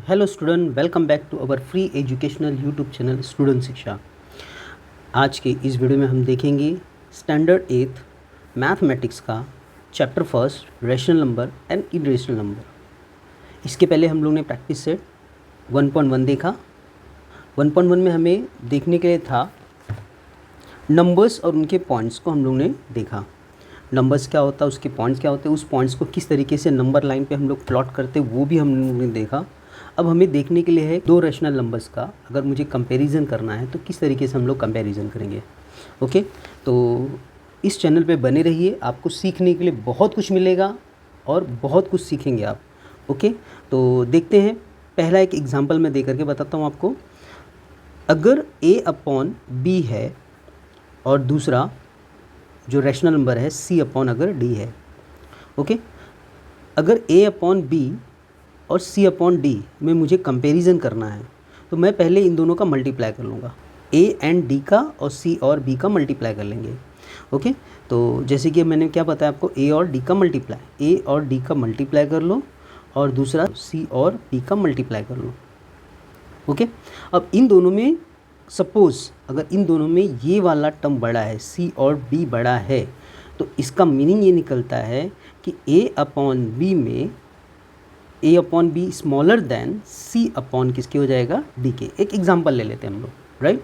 Hello student, welcome back to our free educational YouTube channel student Shiksha. आज के इस video में हम देखेंगे स्टैंडर्ड 8th मैथमेटिक्स का chapter first rational number and irrational number. इसके पहले हम लोग ने प्रैक्टिस सेट 1.1 देखा। 1.1 में हमें देखने के लिए था नंबर्स और उनके पॉइंट्स को हम लोग ने देखा। नंबर्स क्या होता है, उसके पॉइंट्स क्या होते हैं, उस पॉइंट्स को किस तरीके से नंबर लाइन पे हम लोग प्लॉट करते वो भी हम लोगों ने देखा। अब हमें देखने के लिए है दो रैशनल नंबर्स का अगर मुझे कंपैरिजन करना है तो किस तरीके से हम लोग कंपैरिजन करेंगे। ओके, तो इस चैनल पे बने रहिए, आपको सीखने के लिए बहुत कुछ मिलेगा और बहुत कुछ सीखेंगे आप। ओके, तो देखते हैं। पहला एक एग्जांपल मैं दे करके बताता हूँ आपको। अगर a/b है और दूसरा जो रैशनल नंबर है c/ अगर d है। ओके, अगर a/b और c/d में मुझे कंपैरिजन करना है तो मैं पहले इन दोनों का मल्टीप्लाई कर लूँगा। a एंड d का और c और b का मल्टीप्लाई कर लेंगे। ओके, तो जैसे कि मैंने क्या बताया आपको, a और d का मल्टीप्लाई, a और d का मल्टीप्लाई कर लो और दूसरा c और b का मल्टीप्लाई कर लो। ओके, अब इन दोनों में सपोज़ अगर इन दोनों में ये वाला टर्म बड़ा है, c और b बड़ा है, तो इसका मीनिंग ये निकलता है कि a/b में a/b स्मॉलर देन c/ किसके हो जाएगा, d के। एक एग्जांपल ले लेते हैं हम लोग, राइट।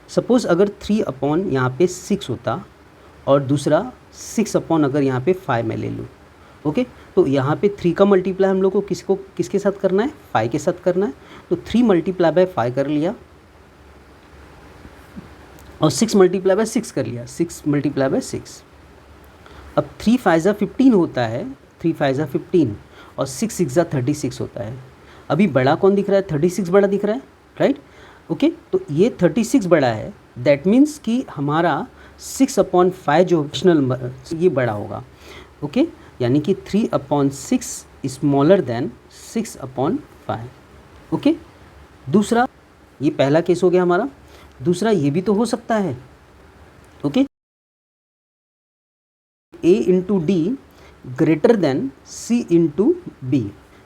सपोज़ अगर 3/ यहाँ पे 6 होता और दूसरा 6/ अगर यहाँ पे 5 मैं ले लूँ। ओके, तो यहाँ पे 3 का मल्टीप्लाई हम लोग को किसके साथ करना है, 5 के साथ करना है। तो 3 × 5 कर लिया और 6 × 6 कर लिया, 6 × 6। अब 3 × 5 = 15 होता है, 3 × 5 = 15 और 6 × 6 = 36 होता है। अभी बड़ा कौन दिख रहा है, 36 बड़ा दिख रहा है, राइट। ओके, तो ये 36 बड़ा है, दैट मीन्स कि हमारा 6/5 जो रैशनल नंबर ये बड़ा होगा। ओके, यानी कि 3/6 स्मॉलर देन 6/5। ओके, दूसरा, ये पहला केस हो गया हमारा। दूसरा ये भी तो हो सकता है। Okay, a × d greater than c × b।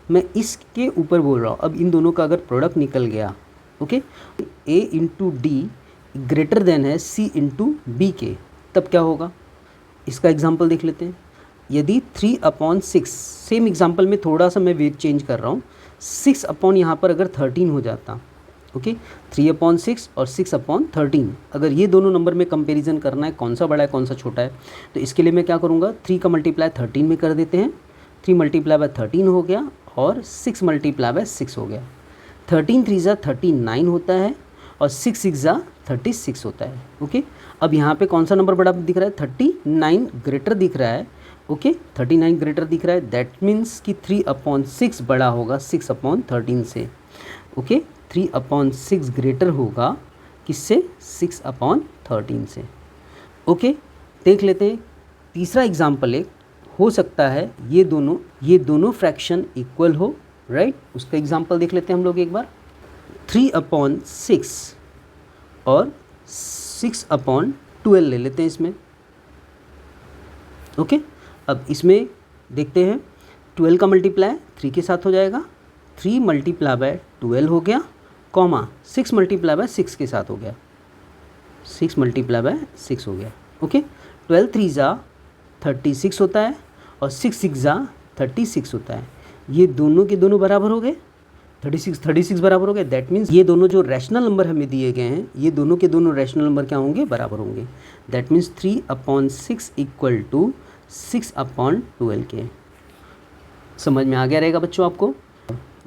मैं इसके ऊपर बोल रहा हूँ। अब इन दोनों का अगर प्रोडक्ट निकल गया, okay, a × d greater than है c × b के, तब क्या होगा, इसका एग्जांपल देख लेते हैं। यदि 3/6, सेम एग्जांपल में थोड़ा सा मैं वेट चेंज कर रहा हूँ, 6/ यहाँ पर अगर 13 हो जाता, ओके, 3/6 और 6/13, अगर ये दोनों नंबर में कंपैरिजन करना है कौन सा बड़ा है कौन सा छोटा है, तो इसके लिए मैं क्या करूँगा, 3 का मल्टीप्लाई 13 में कर देते हैं। 3 × 13 हो गया और 6 × 6 हो गया। 13 × 3 = 39 होता है और 6 × 6 = 36 होता है। ओके, अब यहाँ पे कौन सा नंबर बड़ा दिख रहा है, 39 ग्रेटर दिख रहा है। ओके, 39 ग्रेटर दिख रहा है, दैट मीन्स कि 3/6 बड़ा होगा 6/13 से। ओके, 3/6 ग्रेटर होगा किससे, 6/13 से। ओके, देख लेते हैं तीसरा एग्जाम्पल। एक हो सकता है ये दोनों फ्रैक्शन इक्वल हो, राइट। उसका एग्जाम्पल देख लेते हैं हम लोग एक बार। 3/6 और 6/12 ले लेते हैं इसमें। ओके, अब इसमें देखते हैं 12 का मल्टीप्लाई 3 के साथ हो जाएगा, 3 × 12 हो गया, कॉमा 6 × 6 के साथ हो गया, 6 × 6 हो गया। ओके, 12 × 3 = 36 होता है और 6 × 6 = 36 होता है। ये दोनों के दोनों बराबर हो गए, 36 बराबर हो गए। दैट मीन्स ये दोनों जो रैशनल नंबर हमें दिए गए हैं, ये दोनों के दोनों रैशनल नंबर क्या होंगे, बराबर होंगे। दैट मीन्स 3/6 = 6/12 के। समझ में आ गया रहेगा बच्चों आपको।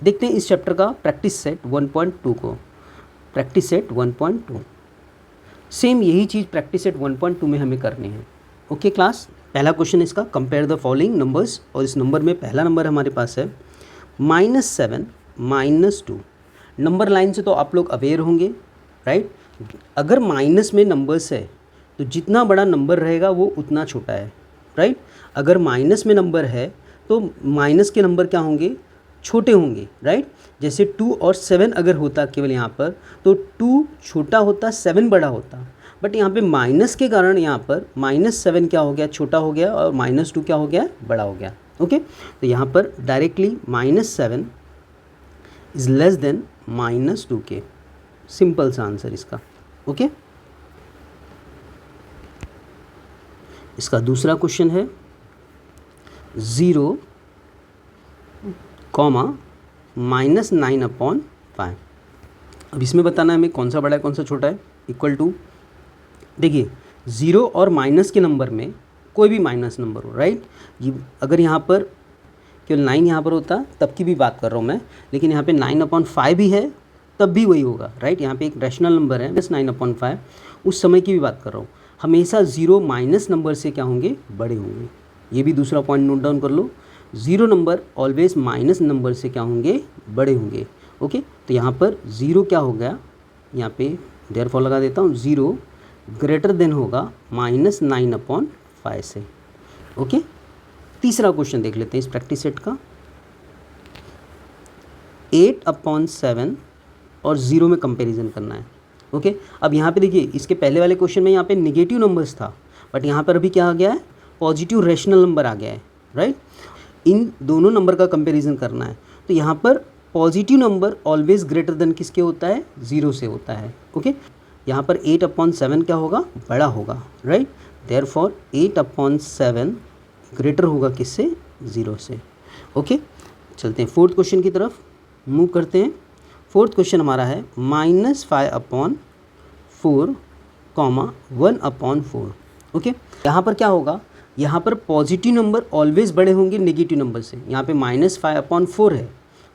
देखते हैं इस चैप्टर का प्रैक्टिस सेट 1.2 को। प्रैक्टिस सेट 1.2 सेम यही चीज़ प्रैक्टिस सेट 1.2 में हमें करनी है। ओके क्लास, पहला क्वेश्चन इसका, कंपेयर द फॉलोइंग नंबर्स। और इस नंबर में पहला नंबर हमारे पास है -7 -2। नंबर लाइन से तो आप लोग अवेयर होंगे, राइट। अगर माइनस में नंबर्स है तो जितना बड़ा नंबर रहेगा वो उतना छोटा है, राइट। अगर माइनस में नंबर है तो माइनस के नंबर क्या होंगे, छोटे होंगे, राइट। जैसे 2 और 7 अगर होता केवल यहाँ पर, तो 2 छोटा होता, 7 बड़ा होता। बट यहाँ पे माइनस के कारण यहाँ पर -7 क्या हो गया, छोटा हो गया, और -2 क्या हो गया, बड़ा हो गया। ओके, तो यहाँ पर directly -7 is less than -2k। Simple सा आंसर इसका। ओके, इसका दूसरा क्वेश्चन है 0, -9/5। अब इसमें बताना है हमें कौन सा बड़ा है कौन सा छोटा है। इक्वल टू, देखिए 0 और माइनस के नंबर में कोई भी माइनस नंबर हो, राइट। ये अगर यहाँ पर केवल 9 यहाँ पर होता तब की भी बात कर रहा हूँ मैं, लेकिन यहाँ पे 9/5 भी है तब भी वही होगा, राइट। यहाँ पे एक रैशनल नंबर है बस 9/5, उस समय की भी बात कर रहा हूँ। हमेशा 0 माइनस नंबर से क्या होंगे, बड़े होंगे। ये भी दूसरा पॉइंट नोट डाउन कर लो, 0 नंबर ऑलवेज माइनस नंबर से क्या होंगे, बड़े होंगे। ओके, तो यहाँ पर 0 क्या हो गया, यहाँ पे देयरफॉर लगा देता हूँ, 0 ग्रेटर देन होगा -9/5 से। ओके, तीसरा क्वेश्चन देख लेते हैं इस प्रैक्टिस सेट का। 8/7 और 0 में कंपैरिजन करना है। ओके, अब यहाँ पे देखिए इसके पहले वाले क्वेश्चन में यहाँ पे नेगेटिव नंबर्स था, बट यहाँ पर अभी क्या आ गया है, पॉजिटिव रैशनल नंबर आ गया है, राइट। इन दोनों नंबर का कंपैरिजन करना है, तो यहाँ पर positive number always greater than किसके होता है, 0 से होता है। ओके, यहाँ पर 8/7 क्या होगा, बड़ा होगा, राइट। देयरफॉर 8/7 ग्रेटर होगा किससे, 0 से। ओके, चलते हैं फोर्थ क्वेश्चन की तरफ मूव करते हैं। फोर्थ क्वेश्चन हमारा है -5/4, 1/4। ओके, यहाँ पर क्या होगा, यहाँ पर पॉजिटिव नंबर ऑलवेज बड़े होंगे नेगेटिव नंबर से। यहाँ पे -5/4 है,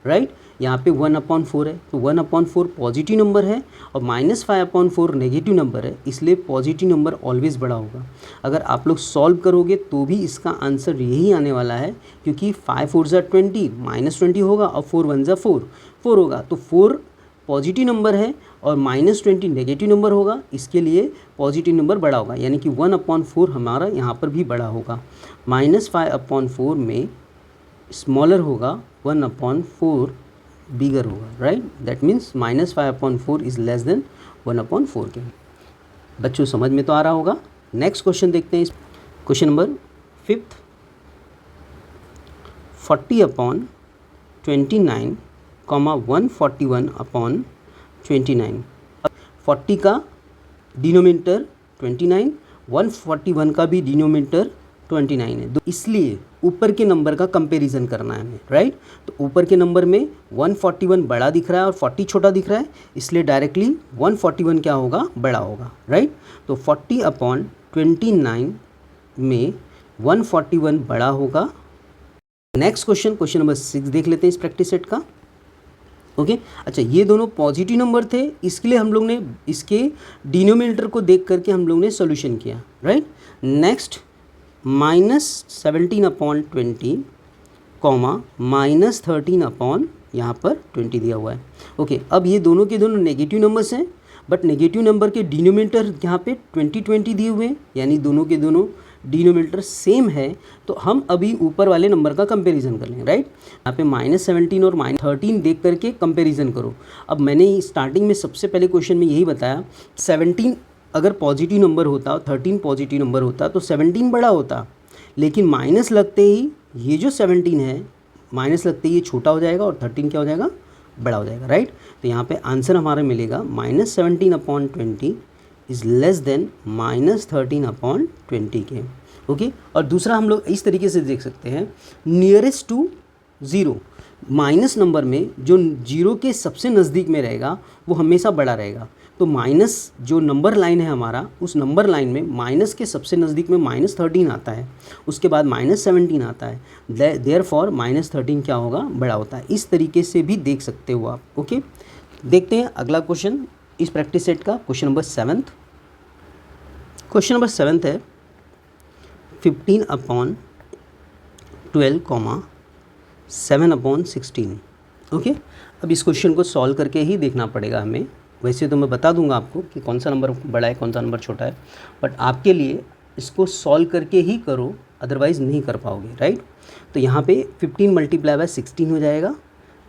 राइट। यहाँ पे 1/4 है, तो 1/4 पॉजिटिव नंबर है और -5/4 नेगेटिव नंबर है, इसलिए पॉजिटिव नंबर ऑलवेज बड़ा होगा। अगर आप लोग सॉल्व करोगे तो भी इसका आंसर यही आने वाला है, क्योंकि 5 4 20 -20 होगा और 4 1 4 4 होगा, तो 4 पॉजिटिव नंबर है और -20 नेगेटिव नंबर होगा, इसके लिए पॉजिटिव नंबर बड़ा होगा, यानी कि 1/4 हमारा यहाँ पर भी बड़ा होगा। -5/4 में स्मॉलर होगा, 1/4 बिगर होगा, right. That means -5/4 is less than 1/4 के। बच्चों समझ में तो आ रहा होगा। नेक्स्ट क्वेश्चन देखते हैं, क्वेश्चन नंबर 5th, 40/29, 141/29। 40 का डिनोमिनेटर 29, 141 का भी डिनोमिनेटर 29 है, इसलिए ऊपर के नंबर का कंपैरिजन करना है हमें, राइट। तो ऊपर के नंबर में 141 बड़ा दिख रहा है और 40 छोटा दिख रहा है, इसलिए डायरेक्टली 141 क्या होगा, बड़ा होगा, राइट। तो 40/29 में 141 बड़ा होगा। नेक्स्ट क्वेश्चन, क्वेश्चन नंबर 6 देख लेते हैं इस प्रैक्टिस सेट का। ओके, अच्छा ये दोनों पॉजिटिव नंबर थे, इसके लिए हम लोग ने इसके डिनोमिनेटर को देख करके हम लोग ने सोल्यूशन किया, राइट। नेक्स्ट -17/20, -13 यहाँ पर 20 दिया हुआ है। ओके, अब ये दोनों के दोनों नेगेटिव नंबर्स हैं, बट नेगेटिव नंबर के डिनोमिनेटर यहाँ पे 20 दिए हुए हैं, यानी दोनों के दोनों डिनोमिनेटर सेम है। तो हम अभी ऊपर वाले नंबर का कंपैरिजन कर लेंगे, राइट। यहाँ पे -17 और -13 देख करके कंपैरिजन करो। अब मैंने स्टार्टिंग में सबसे पहले क्वेश्चन में यही बताया, 17 अगर पॉजिटिव नंबर होता और 13 पॉजिटिव नंबर होता तो 17 बड़ा होता, लेकिन माइनस लगते ही ये जो 17 है, माइनस लगते ही ये छोटा हो जाएगा और 13 क्या हो जाएगा, बड़ा हो जाएगा, राइट। तो यहाँ पे आंसर हमारा मिलेगा -17/20 इज़ लेस देन -13/20 के। ओके, और दूसरा हम लोग इस तरीके से देख सकते हैं, नियरेस्ट टू 0, माइनस नंबर में जो 0 के सबसे नज़दीक में रहेगा वो हमेशा बड़ा रहेगा। तो माइनस जो नंबर लाइन है हमारा, उस नंबर लाइन में माइनस के सबसे नज़दीक में -13 आता है, उसके बाद -17 आता है, देयरफॉर -13 क्या होगा, बड़ा होता है। इस तरीके से भी देख सकते हो आप। ओके, देखते हैं अगला क्वेश्चन इस प्रैक्टिस सेट का, क्वेश्चन नंबर 7। क्वेश्चन नंबर 7 है 15/12, 7/16। ओके, अब इस क्वेश्चन को सॉल्व करके ही देखना पड़ेगा हमें। वैसे तो मैं बता दूंगा आपको कि कौन सा नंबर बड़ा है कौन सा नंबर छोटा है, बट आपके लिए इसको सॉल्व करके ही करो, अदरवाइज़ नहीं कर पाओगे, राइट। तो यहाँ पे 15 × 16 हो जाएगा,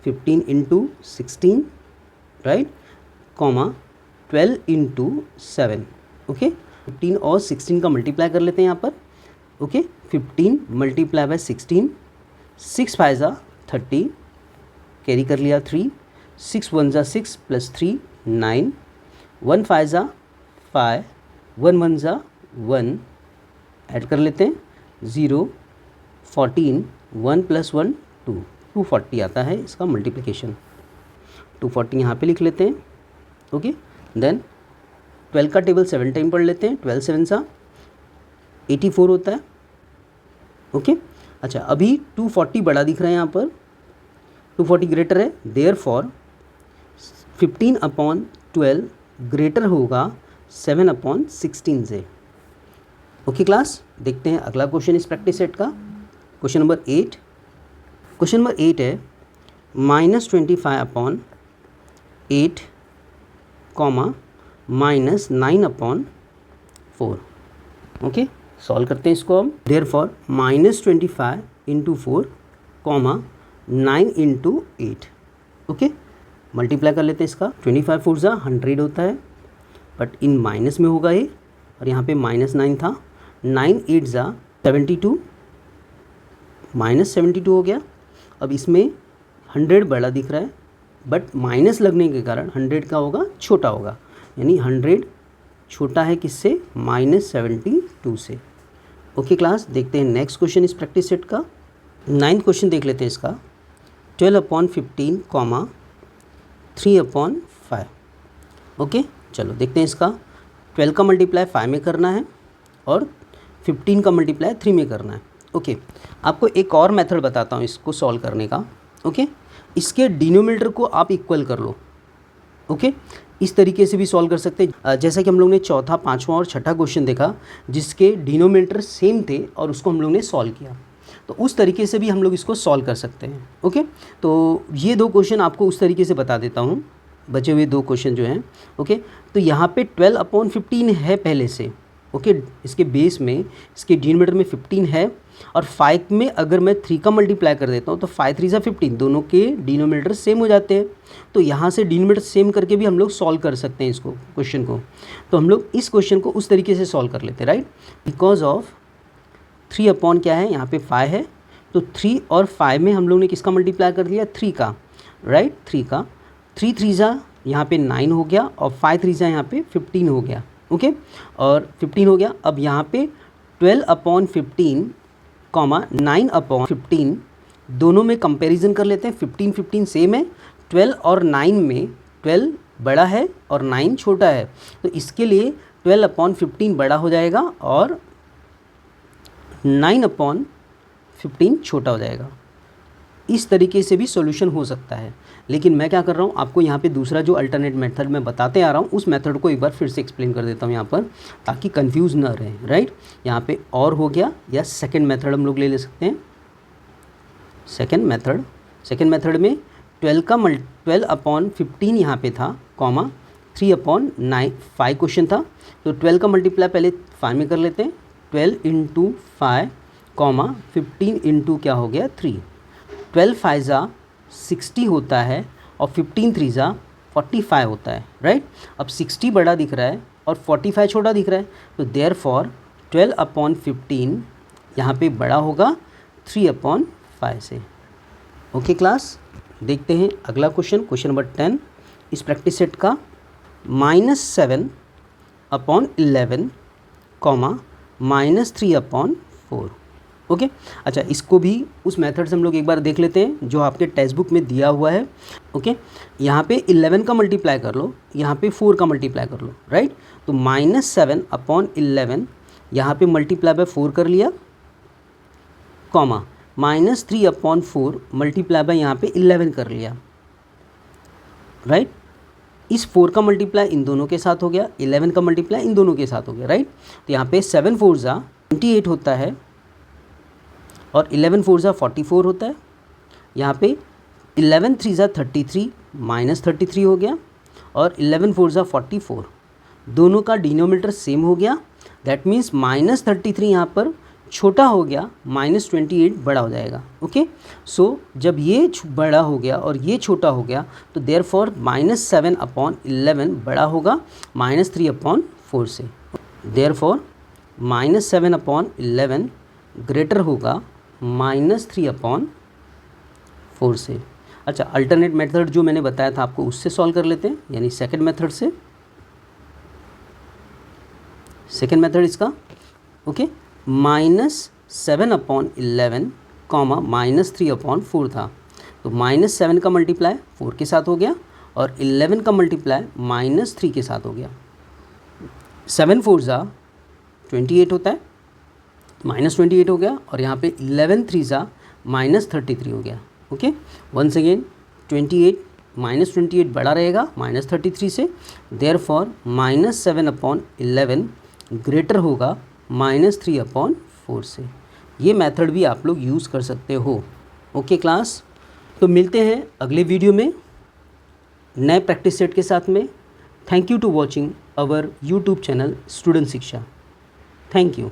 15 × 16, राइट, 12 × 7। ओके, 15 और 16 का मल्टीप्लाई कर लेते हैं यहाँ पर। ओके, 15 × 16, 6 5 30, कैरी कर लिया 3, 6 1 ज़ा 6 प्लस 3 9, 1 5 ज़ा 5, 1 1 ज़ा 1, ऐड कर लेते हैं 0 14, 1 प्लस 1 2, 240 आता है इसका मल्टीप्लिकेशन। 240 यहाँ पे लिख लेते हैं। ओके, देन 12 का टेबल 7 टाइम पढ़ लेते हैं। 12 7 सा 84 होता है। ओके, अच्छा अभी 240 बड़ा दिख रहा है यहाँ पर, 240 ग्रेटर है, देयरफॉर 15/12 ग्रेटर होगा 7/16 से। ओके क्लास, देखते हैं अगला क्वेश्चन इस प्रैक्टिस सेट का। Question number 8। क्वेश्चन नंबर 8 है -25/8 कॉमा -9/4। ओके, सॉल्व करते हैं इसको हम। Therefore -25 × 4 comma 9 × 8। ओके, मल्टीप्लाई कर लेते हैं इसका। 25 4 ज़ा 100 होता है, बट इन माइनस में होगा ये, और यहाँ पे -9 था। 9 8 ज़ा 72, -72 हो गया। अब इसमें 100 बड़ा दिख रहा है, बट माइनस लगने के कारण 100 का होगा छोटा होगा, यानी 100 छोटा है किससे? -72 से। ओके क्लास, देखते हैं नेक्स्ट क्वेश्चन इस प्रैक्टिस सेट का। 9th क्वेश्चन देख लेते हैं इसका। 12/15 कॉमा 3/5। ओके, चलो देखते हैं इसका। 12 का मल्टीप्लाई 5 में करना है और 15 का मल्टीप्लाई 3 में करना है। ओके, आपको एक और मेथड बताता हूँ इसको सॉल्व करने का। ओके, इसके डिनोमिनेटर को आप इक्वल कर लो। ओके, इस तरीके से भी सॉल्व कर सकते हैं, जैसा कि हम लोग ने चौथा, पाँचवा और छठा क्वेश्चन देखा जिसके डिनोमिनेटर सेम थे और उसको हम लोग ने सॉल्व किया, तो उस तरीके से भी हम लोग इसको सॉल्व कर सकते हैं। ओके, तो ये दो क्वेश्चन आपको उस तरीके से बता देता हूँ, बचे हुए दो क्वेश्चन जो हैं। ओके, तो यहाँ पे 12/15 है पहले से। ओके, इसके बेस में इसके डिनोमिनेटर में 15 है, और 5 में अगर मैं 3 का मल्टीप्लाई कर देता हूँ तो 5 3 ज़ा 15, दोनों के डिनोमिनेटर सेम हो जाते हैं। तो यहाँ से डिनोमिनेटर सेम करके भी हम लोग सॉल्व कर सकते हैं इसको, क्वेश्चन को। तो हम लोग इस क्वेश्चन को उस तरीके से सॉल्व कर लेते हैं, राइट। बिकॉज ऑफ 3 अपॉन क्या है, यहाँ पे 5 है, तो 3 और 5 में हम लोग ने किसका मल्टीप्लाई कर दिया? 3 का, राइट, 3 का। 3 3 ज़ा यहाँ पे 9 हो गया, और 5 3 ज़ा यहाँ पे 15 हो गया। ओके, और 15 हो गया। अब यहाँ पे 12/15 कॉमा 9/15 दोनों में कंपैरिजन कर लेते हैं। 15 15 सेम है, 12 और 9 में 12 बड़ा है और 9 छोटा है, तो इसके लिए 12/15 बड़ा हो जाएगा और 9/15 छोटा हो जाएगा। इस तरीके से भी सॉल्यूशन हो सकता है, लेकिन मैं क्या कर रहा हूँ, आपको यहाँ पे दूसरा जो अल्टरनेट मेथड मैं बताते आ रहा हूँ उस मेथड को एक बार फिर से एक्सप्लेन कर देता हूँ यहाँ पर, ताकि कंफ्यूज ना रहे, राइट। यहाँ पे और हो गया, या सेकंड मेथड हम लोग ले सकते हैं। सेकंड मेथड में 12/15 यहाँ पे था, कॉमा 3/9 क्वेश्चन था, तो 12 का मल्टीप्लाई पहले 5 में कर लेते हैं। 12 × 5 कॉमा 15 × क्या हो गया 3। 12 5 ज़ा 60 होता है, और 15 3 ज़ा 45 होता है, राइट। अब 60 बड़ा दिख रहा है और 45 छोटा दिख रहा है, तो देयरफॉर 12/15 यहाँ पे बड़ा होगा 3/5 से। ओके क्लास, देखते हैं अगला क्वेश्चन, क्वेश्चन नंबर 10 इस प्रैक्टिस सेट का। -7/11 कॉमा -3/4। ओके, अच्छा इसको भी उस मेथड से हम लोग एक बार देख लेते हैं जो आपके टेक्स्ट बुक में दिया हुआ है। ओके, यहाँ पे 11 का मल्टीप्लाई कर लो, यहाँ पे 4 का मल्टीप्लाई कर लो, राइट। तो -7/11 यहाँ पे मल्टीप्लाई बाय 4 कर लिया, कॉमा -3/4 मल्टीप्लाई बाय यहाँ पे 11 कर लिया, राइट। इस 4 का मल्टीप्लाई इन दोनों के साथ हो गया, 11 का मल्टीप्लाई इन दोनों के साथ हो गया, राइट। तो यहाँ पे 7 4 ज़ा 28 होता है, और 11 4 ज़ा 44 होता है। यहाँ पे 11 3 ज़ा 33 -33 हो गया, और 11 4 ज़ा 44, दोनों का डिनोमिनेटर सेम हो गया। दैट मीन्स -33 यहाँ पर छोटा हो गया, -28 बड़ा हो जाएगा। ओके, सो जब ये बड़ा हो गया और ये छोटा हो गया, तो देयरफॉर -7/11 बड़ा होगा -3/4 से। देयरफॉर -7/11 ग्रेटर होगा -3/4 से। अच्छा, अल्टरनेट मेथड जो मैंने बताया था आपको उससे सॉल्व कर लेते हैं, यानी सेकंड मेथड से। सेकंड मेथड इसका ओके, -7/11 कॉमा -3/4 था, तो -7 का मल्टीप्लाई 4 के साथ हो गया और 11 का मल्टीप्लाई -3 के साथ हो गया। 7 4 ज़ा 28 होता है, -28 हो गया, और यहाँ पे 11 3 ज़ा -33 हो गया। ओके, वंस अगेन 28 -28 बड़ा रहेगा -33 से, देयरफॉर -7/11 ग्रेटर होगा -3/4 से। ये मेथड भी आप लोग यूज़ कर सकते हो। ओके क्लास, तो मिलते हैं अगले वीडियो में नए प्रैक्टिस सेट के साथ में। Thank you to watching our YouTube channel student Shiksha. Thank you.